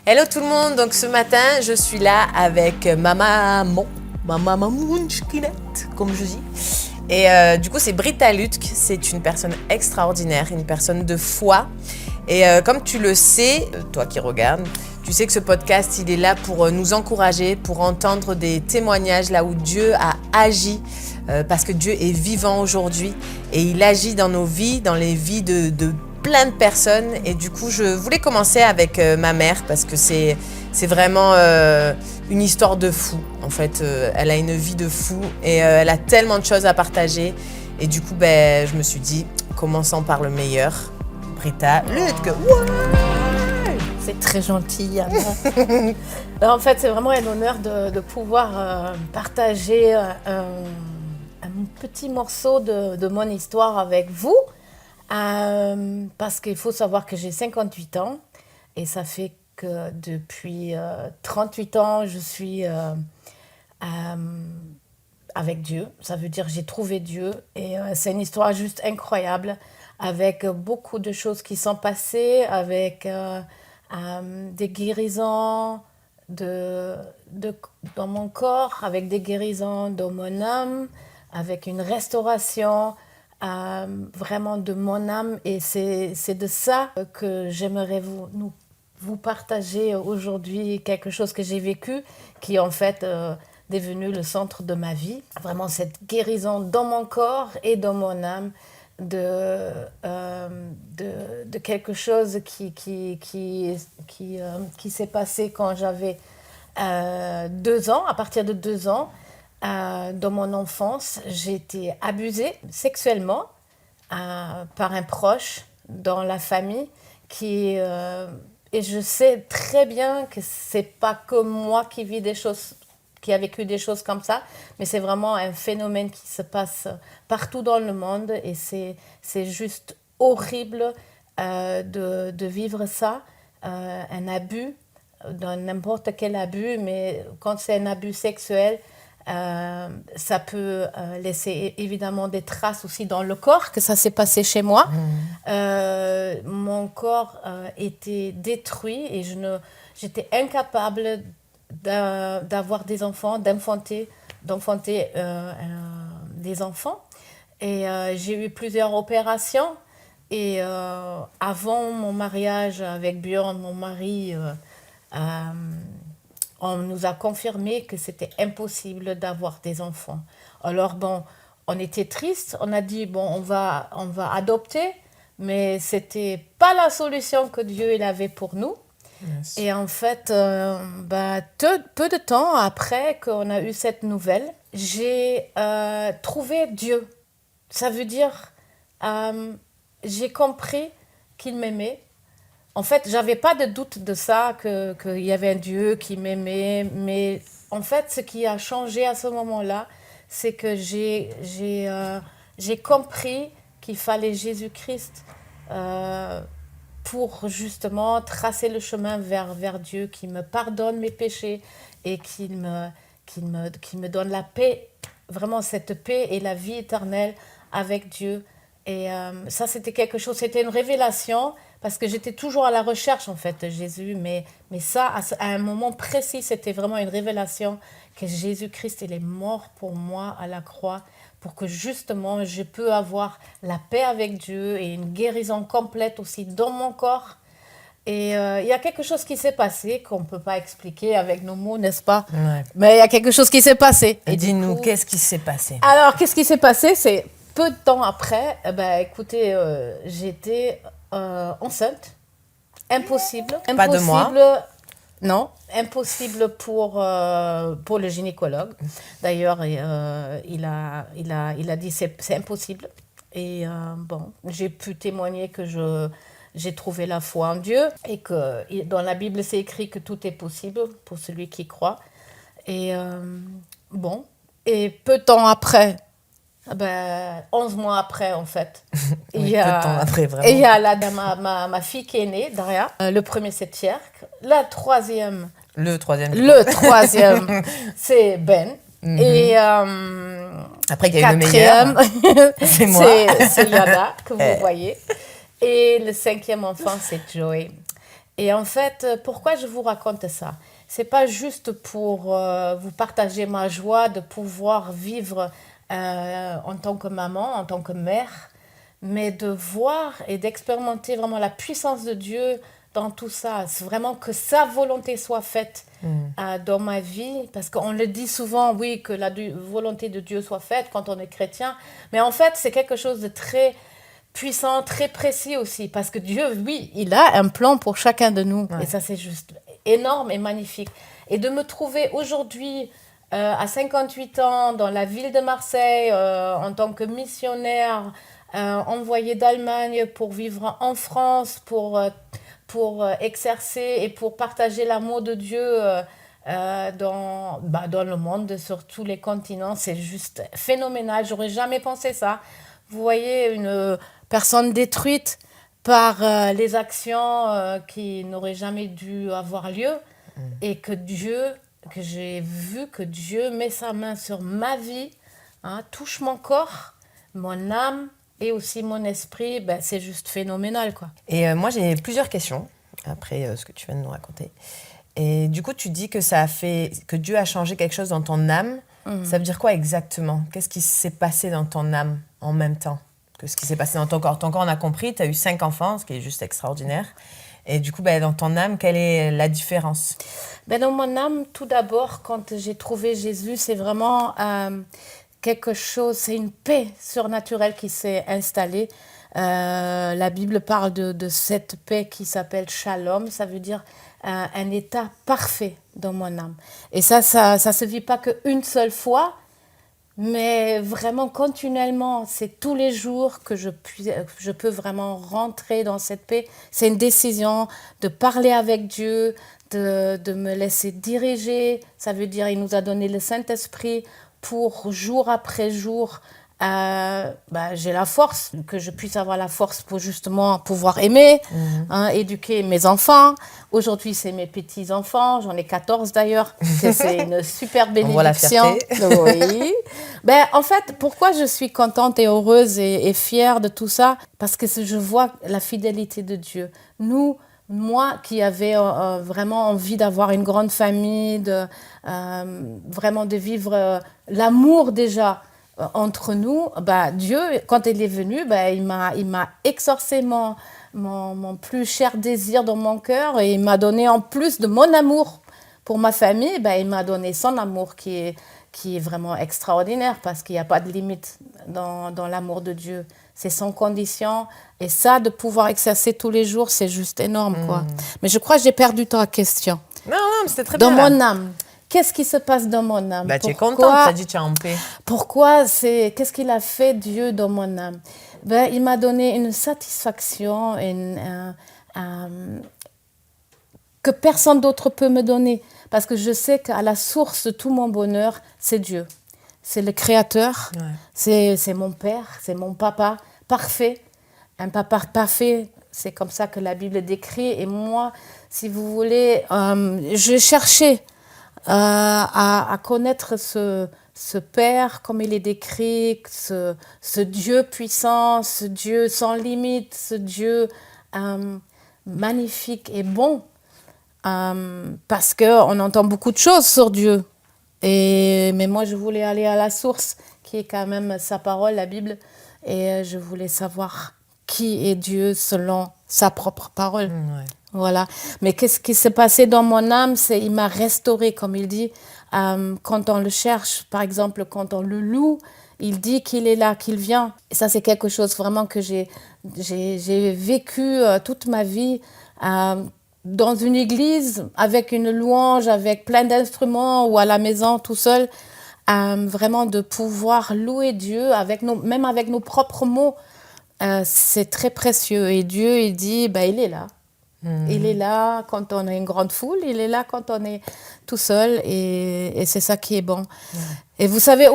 Hello tout le monde, donc ce matin je suis là avec ma maman comme je dis. Et du coup c'est Britta Lutk, c'est une personne extraordinaire, une personne de foi. Et comme tu le sais, toi qui regardes, tu sais que ce podcast il est là pour nous encourager, pour entendre des témoignages là où Dieu a agi. Parce que Dieu est vivant aujourd'hui et il agit dans nos vies, dans les vies de plein de personnes. Et du coup, je voulais commencer avec ma mère parce que c'est vraiment une histoire de fou. En fait, elle a une vie de fou et elle a tellement de choses à partager. Et du coup, je me suis dit, commençons par le meilleur. Britta Lutk. Ouais, c'est très gentil, Anna. En fait, c'est vraiment un honneur de pouvoir partager un petit morceau de mon histoire avec vous. Parce qu'il faut savoir que j'ai 58 ans et ça fait que depuis 38 ans, je suis avec Dieu. Ça veut dire que j'ai trouvé Dieu et c'est une histoire juste incroyable avec beaucoup de choses qui sont passées, avec des guérisons dans mon corps, avec des guérisons dans mon âme, avec une restauration vraiment de mon âme. Et c'est de ça que j'aimerais vous partager aujourd'hui quelque chose que j'ai vécu, qui en fait devenu le centre de ma vie. Vraiment cette guérison dans mon corps et dans mon âme de quelque chose qui s'est passé quand j'avais 2 ans. À partir de 2 ans, dans mon enfance, j'ai été abusée sexuellement par un proche dans la famille et je sais très bien que c'est pas que moi qui a vécu des choses comme ça, mais c'est vraiment un phénomène qui se passe partout dans le monde et c'est juste horrible de vivre ça, un abus, dans n'importe quel abus, mais quand c'est un abus sexuel, ça peut laisser évidemment des traces aussi dans le corps, que ça s'est passé chez moi. Mon corps était détruit et j'étais incapable d'avoir des enfants, d'enfanter des enfants. Et j'ai eu plusieurs opérations. Et avant mon mariage avec Björn, mon mari, on nous a confirmé que c'était impossible d'avoir des enfants. Alors on était tristes, on a dit on va adopter, mais c'était pas la solution que Dieu il avait pour nous. Yes. Et en fait, peu de temps après qu'on a eu cette nouvelle, j'ai trouvé Dieu. Ça veut dire, j'ai compris qu'il m'aimait. En fait, j'avais pas de doute de ça, qu'il y avait un Dieu qui m'aimait. Mais en fait, ce qui a changé à ce moment-là, c'est que j'ai compris qu'il fallait Jésus-Christ pour justement tracer le chemin vers Dieu, qui me pardonne mes péchés et qui me donne la paix, vraiment cette paix et la vie éternelle avec Dieu. Et ça, c'était quelque chose, c'était une révélation, parce que j'étais toujours à la recherche, en fait, de Jésus. Mais ça, à un moment précis, c'était vraiment une révélation que Jésus-Christ, il est mort pour moi à la croix, pour que justement, je peux avoir la paix avec Dieu et une guérison complète aussi dans mon corps. Et il y a quelque chose qui s'est passé qu'on ne peut pas expliquer avec nos mots, n'est-ce pas? Ouais. Mais il y a quelque chose qui s'est passé. Et dis-nous, qu'est-ce qui s'est passé? Alors, qu'est-ce qui s'est passé? C'est peu de temps après, écoutez, j'étais enceinte. Impossible. Pas de moi. Non, impossible pour le gynécologue. D'ailleurs, il a dit c'est impossible. Et j'ai pu témoigner que j'ai trouvé la foi en Dieu et que dans la Bible, c'est écrit que tout est possible pour celui qui croit. Et et peu de temps après, 11 mois après, en fait. Oui, peu de temps après, vraiment. Et il y a ma fille qui est née, Daria. Le premier, c'est Tjerk. La troisième... Le troisième, c'est Ben. Mm-hmm. Et après, il y a une meilleure. C'est moi. C'est Yana, que vous voyez. Et le 5e enfant, c'est Joey. Et en fait, pourquoi je vous raconte ça? C'est pas juste pour vous partager ma joie de pouvoir vivre en tant que maman, en tant que mère, mais de voir et d'expérimenter vraiment la puissance de Dieu dans tout ça. C'est vraiment que sa volonté soit faite dans ma vie, parce qu'on le dit souvent, oui, que la volonté de Dieu soit faite quand on est chrétien, mais en fait, c'est quelque chose de très puissant, très précis aussi, parce que Dieu, oui, il a un plan pour chacun de nous, et ça, c'est juste énorme et magnifique. Et de me trouver aujourd'hui, à 58 ans, dans la ville de Marseille, en tant que missionnaire, envoyée d'Allemagne pour vivre en France, pour exercer et pour partager l'amour de Dieu dans le monde, sur tous les continents. C'est juste phénoménal. J'aurais jamais pensé ça. Vous voyez une personne détruite par les actions qui n'auraient jamais dû avoir lieu et que j'ai vu que Dieu met sa main sur ma vie, touche mon corps, mon âme, et aussi mon esprit, c'est juste phénoménal, quoi. Et moi, j'ai plusieurs questions après ce que tu viens de nous raconter. Et du coup, tu dis que Dieu a changé quelque chose dans ton âme. Ça veut dire quoi exactement? Qu'est-ce qui s'est passé dans ton âme en même temps que ce qui s'est passé dans ton corps? Ton corps, on a compris, tu as eu 5 enfants, ce qui est juste extraordinaire. Et du coup, dans ton âme, quelle est la différence? Dans mon âme, tout d'abord, quand j'ai trouvé Jésus, c'est vraiment... quelque chose, c'est une paix surnaturelle qui s'est installée. La Bible parle de cette paix qui s'appelle shalom, ça veut dire un état parfait dans mon âme. Et ça se vit pas qu'une seule fois, mais vraiment continuellement. C'est tous les jours que je peux vraiment rentrer dans cette paix. C'est une décision de parler avec Dieu, de me laisser diriger. Ça veut dire qu'il nous a donné le Saint-Esprit pour jour après jour, j'ai la force, que je puisse avoir la force pour justement pouvoir aimer, éduquer mes enfants. Aujourd'hui, c'est mes petits-enfants, j'en ai 14 d'ailleurs. C'est une super bénédiction. On voit la fierté. Oui. En fait, pourquoi je suis contente et heureuse et fière de tout ça? Parce que je vois la fidélité de Dieu. Moi qui avais vraiment envie d'avoir une grande famille, vraiment de vivre l'amour déjà entre nous, Dieu, quand il est venu, il m'a exorcé mon plus cher désir dans mon cœur et il m'a donné, en plus de mon amour pour ma famille, il m'a donné son amour qui est vraiment extraordinaire, parce qu'il n'y a pas de limite dans l'amour de Dieu. C'est sans condition. Et ça, de pouvoir exercer tous les jours, c'est juste énorme, quoi. Mais je crois que j'ai perdu ta question. Non, mais c'était très bien. Dans mon âme. Qu'est-ce qui se passe dans mon âme? Tu es contente, tu as dit tu es en paix. Qu'est-ce qu'il a fait, Dieu, dans mon âme? Il m'a donné une satisfaction que personne d'autre peut me donner. Parce que je sais qu'à la source de tout mon bonheur, c'est Dieu. C'est le Créateur, c'est mon Père, c'est mon papa parfait. Un papa parfait, c'est comme ça que la Bible décrit. Et moi, si vous voulez, je cherchais à connaître ce Père, comme il est décrit, ce Dieu puissant, ce Dieu sans limite, ce Dieu magnifique et bon. Parce qu'on entend beaucoup de choses sur Dieu. Mais moi, je voulais aller à la source, qui est quand même sa parole, la Bible. Et je voulais savoir qui est Dieu selon sa propre parole. Voilà. Mais qu'est-ce qui s'est passé dans mon âme? Il m'a restauré, comme il dit. Quand on le cherche, par exemple, quand on le loue, il dit qu'il est là, qu'il vient. Et ça, c'est quelque chose vraiment que j'ai vécu toute ma vie. Dans une église, avec une louange, avec plein d'instruments, ou à la maison tout seul, vraiment de pouvoir louer Dieu, même avec nos propres mots, c'est très précieux. Et Dieu, il dit, il est là. Il est là quand on est une grande foule, il est là quand on est tout seul, et c'est ça qui est bon. Et vous savez,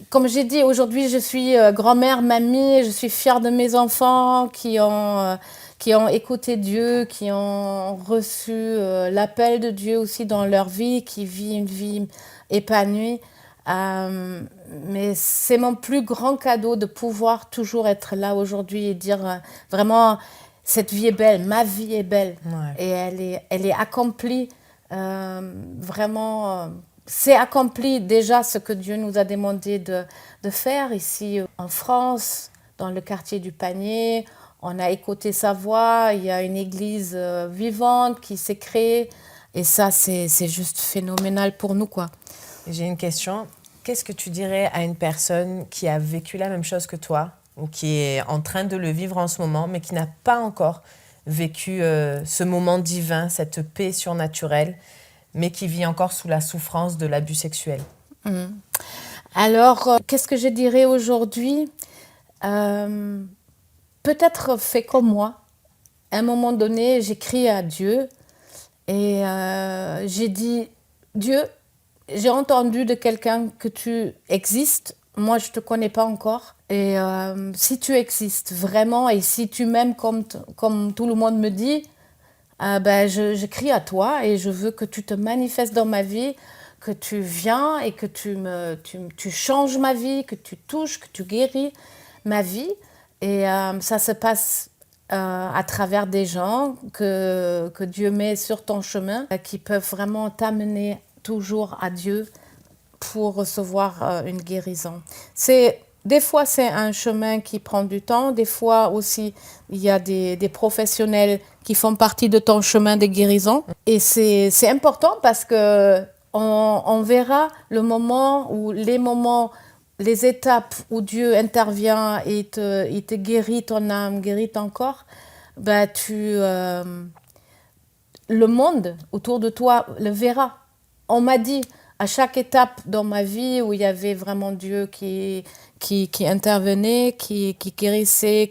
comme j'ai dit, aujourd'hui, je suis grand-mère, mamie, je suis fière de mes enfants qui ont écouté Dieu, qui ont reçu l'appel de Dieu aussi dans leur vie, qui vivent une vie épanouie. Mais c'est mon plus grand cadeau de pouvoir toujours être là aujourd'hui et dire vraiment, cette vie est belle, ma vie est belle. Ouais. Et elle est accomplie, vraiment. C'est accompli déjà ce que Dieu nous a demandé de faire ici en France, dans le quartier du Panier. On a écouté sa voix, il y a une église vivante qui s'est créée. Et ça, c'est juste phénoménal pour nous, quoi. J'ai une question. Qu'est-ce que tu dirais à une personne qui a vécu la même chose que toi ou qui est en train de le vivre en ce moment, mais qui n'a pas encore vécu ce moment divin, cette paix surnaturelle, mais qui vit encore sous la souffrance de l'abus sexuel? Alors, qu'est-ce que je dirais aujourd'hui? Peut-être fait comme moi. À un moment donné, j'ai crié à Dieu et j'ai dit, Dieu, j'ai entendu de quelqu'un que tu existes. Moi, je ne te connais pas encore. Et si tu existes vraiment et si tu m'aimes comme tout le monde me dit, je crie à toi et je veux que tu te manifestes dans ma vie, que tu viens et que tu changes ma vie, que tu touches, que tu guéris ma vie. Et ça se passe à travers des gens que Dieu met sur ton chemin, qui peuvent vraiment t'amener toujours à Dieu pour recevoir une guérison. Des fois, c'est un chemin qui prend du temps. Des fois aussi, il y a des professionnels qui font partie de ton chemin de guérison. Et c'est important parce que on verra le moment ou les moments, les étapes où Dieu intervient et il te guérit ton âme, guérit ton corps. Le monde autour de toi le verra. On m'a dit à chaque étape dans ma vie où il y avait vraiment Dieu qui intervenait, qui guérissait,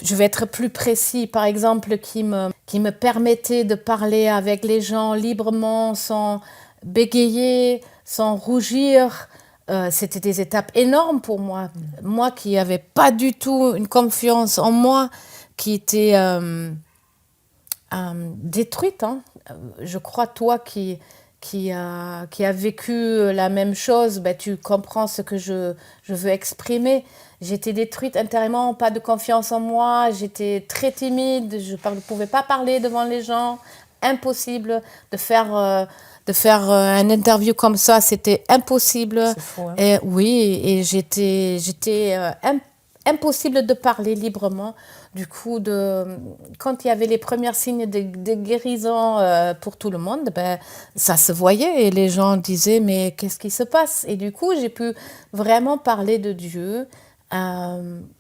je vais être plus précis, par exemple, qui me permettait de parler avec les gens librement, sans bégayer, sans rougir. C'était des étapes énormes pour moi. Moi qui n'avais pas du tout une confiance en moi, qui était détruite. Hein. Je crois, toi qui a vécu la même chose, tu comprends ce que je veux exprimer. J'étais détruite intérieurement, pas de confiance en moi, j'étais très timide, je ne pouvais pas parler devant les gens, impossible de faire un interview comme ça, c'était impossible. C'est fou, hein? Et, oui, et j'étais impossible de parler librement. Du coup, quand il y avait les premiers signes de guérison pour tout le monde, ça se voyait et les gens disaient « mais qu'est-ce qui se passe ?» Et du coup, j'ai pu vraiment parler de Dieu.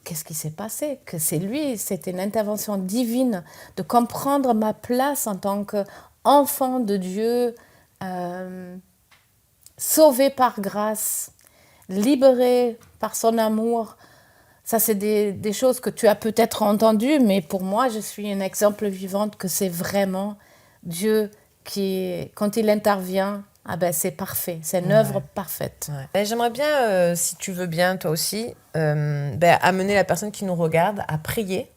Qu'est-ce qui s'est passé? Que c'est lui, c'était une intervention divine de comprendre ma place en tant qu'enfant de Dieu, sauvé par grâce, libéré par son amour. Ça, c'est des choses que tu as peut-être entendues, mais pour moi, je suis un exemple vivant que c'est vraiment Dieu qui, quand il intervient, c'est parfait, c'est une œuvre parfaite. Ouais. J'aimerais bien, si tu veux bien, toi aussi, amener la personne qui nous regarde à prier,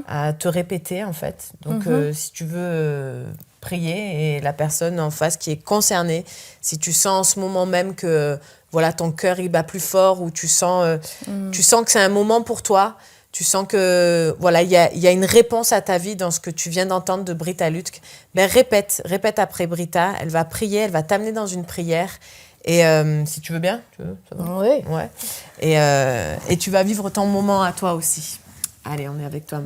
à te répéter, en fait. Donc, si tu veux prier et la personne en face qui est concernée, si tu sens en ce moment même que voilà, ton cœur il bat plus fort ou tu sens que c'est un moment pour toi, tu sens que voilà, il y a une réponse à ta vie dans ce que tu viens d'entendre de Britta Lutck, répète après Britta, elle va prier, elle va t'amener dans une prière et si tu veux bien, ça va? Oui. Ouais. Et tu vas vivre ton moment à toi aussi. Allez, on est avec toi.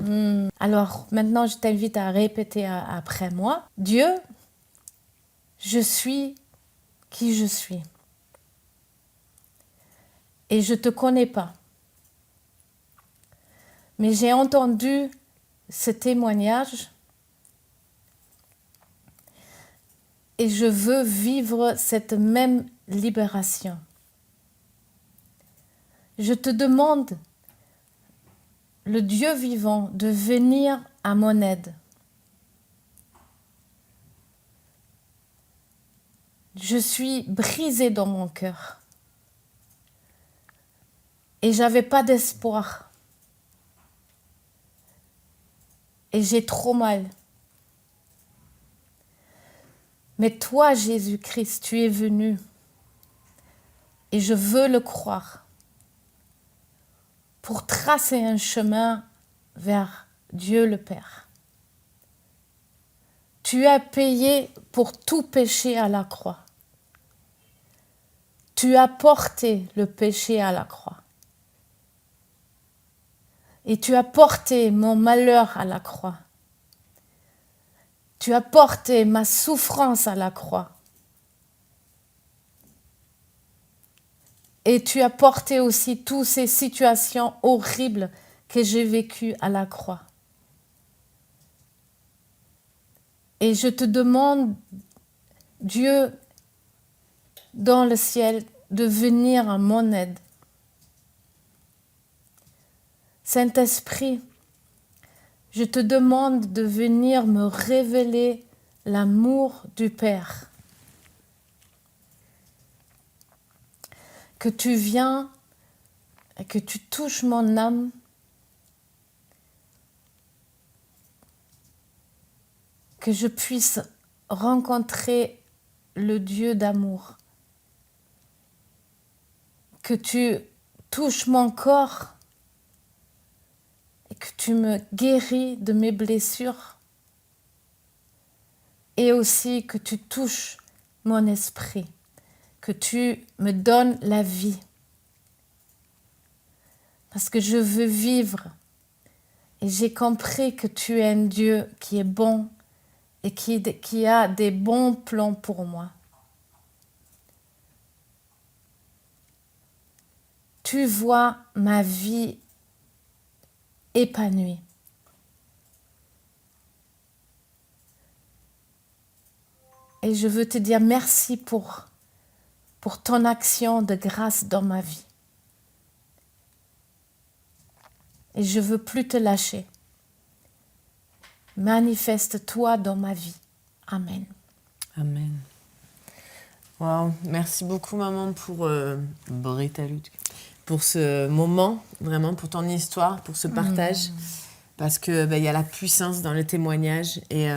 Alors maintenant, je t'invite à répéter après moi. Dieu, je suis qui je suis. Et je ne te connais pas. Mais j'ai entendu ce témoignage et je veux vivre cette même libération. Je te demande, le Dieu vivant, de venir à mon aide. Je suis brisée dans mon cœur. Et j'avais pas d'espoir. Et j'ai trop mal. Mais toi, Jésus-Christ, tu es venu. Et je veux le croire. Pour tracer un chemin vers Dieu le Père. Tu as payé pour tout péché à la croix. Tu as porté le péché à la croix. Et tu as porté mon malheur à la croix. Tu as porté ma souffrance à la croix. Et tu as porté aussi toutes ces situations horribles que j'ai vécues à la croix. Et je te demande, Dieu, dans le ciel, de venir à mon aide. Saint-Esprit, je te demande de venir me révéler l'amour du Père. Que tu viens et que tu touches mon âme. Que je puisse rencontrer le Dieu d'amour. Que tu touches mon corps et que tu me guéris de mes blessures. Et aussi que tu touches mon esprit. Que tu me donnes la vie. Parce que je veux vivre. Et j'ai compris que tu es un Dieu qui est bon et qui a des bons plans pour moi. Tu vois ma vie épanouie. Et je veux te dire merci pour ton action de grâce dans ma vie. Et je ne veux plus te lâcher. Manifeste-toi dans ma vie. Amen. Amen. Wow. Merci beaucoup, maman, pour Britta Lutke, pour ce moment, vraiment, pour ton histoire, pour ce partage. Parce que y a la puissance dans le témoignage. Et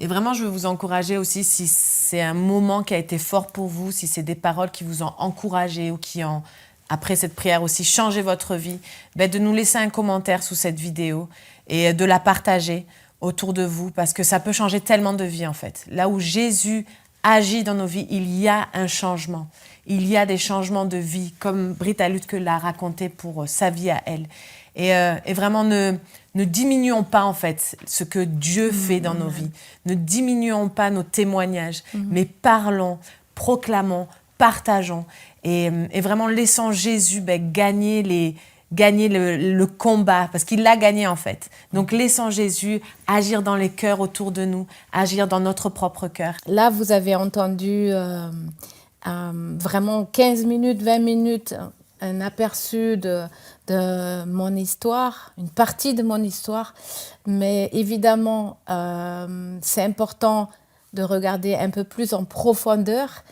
vraiment, je veux vous encourager aussi, si c'est un moment qui a été fort pour vous, si c'est des paroles qui vous ont encouragé ou qui ont, après cette prière aussi, changé votre vie, de nous laisser un commentaire sous cette vidéo et de la partager autour de vous, parce que ça peut changer tellement de vies, en fait. Là où Jésus agit dans nos vies, il y a un changement. Il y a des changements de vie, comme Britta Lutke l'a raconté pour sa vie à elle. Et vraiment, ne diminuons pas, en fait, ce que Dieu fait dans nos vies. Ne diminuons pas nos témoignages, mais parlons, proclamons, partageons. Et vraiment, laissons Jésus gagner le combat, parce qu'il l'a gagné, en fait. Donc, laissons Jésus agir dans les cœurs autour de nous, agir dans notre propre cœur. Là, vous avez entendu vraiment 15 minutes, 20 minutes, un aperçu de mon histoire, une partie de mon histoire. Mais évidemment, c'est important de regarder un peu plus en profondeur,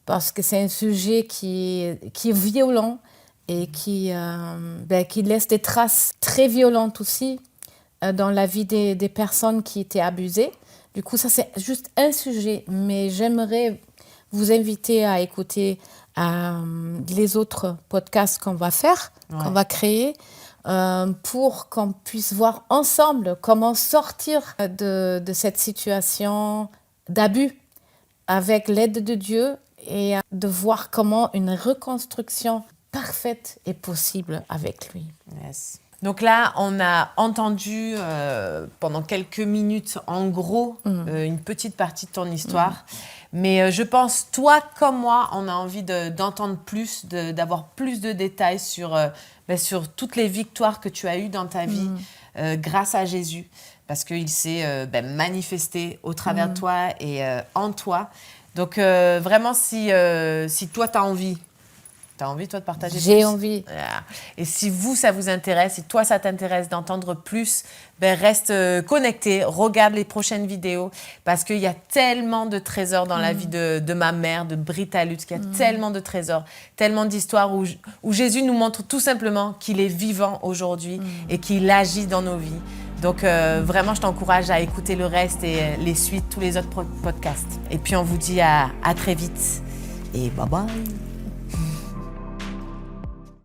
parce que c'est un sujet qui est violent et qui laisse des traces très violentes aussi dans la vie des personnes qui étaient abusées. Du coup, ça, c'est juste un sujet, mais j'aimerais vous inviter à écouter les autres podcasts qu'on va faire, qu'on va créer, pour qu'on puisse voir ensemble comment sortir de cette situation d'abus avec l'aide de Dieu et de voir comment une reconstruction parfaite est possible avec lui. Yes. Donc là, on a entendu pendant quelques minutes, en gros, une petite partie de ton histoire. Mais je pense, toi comme moi, on a envie d'entendre plus, d'avoir plus de détails sur toutes les victoires que tu as eues dans ta vie grâce à Jésus. Parce qu'il s'est manifesté au travers de toi et en toi. Donc vraiment, si toi, tu as envie... T'as envie, toi, de partager plus? J'ai envie. Et si vous, ça vous intéresse, si toi, ça t'intéresse d'entendre plus, reste connecté, regarde les prochaines vidéos, parce qu'il y a tellement de trésors dans la vie de ma mère, de Britta Lutke, il y a tellement de trésors, tellement d'histoires où Jésus nous montre tout simplement qu'il est vivant aujourd'hui et qu'il agit dans nos vies. Donc, vraiment, je t'encourage à écouter le reste et les suites, tous les autres podcasts. Et puis, on vous dit à très vite et bye bye.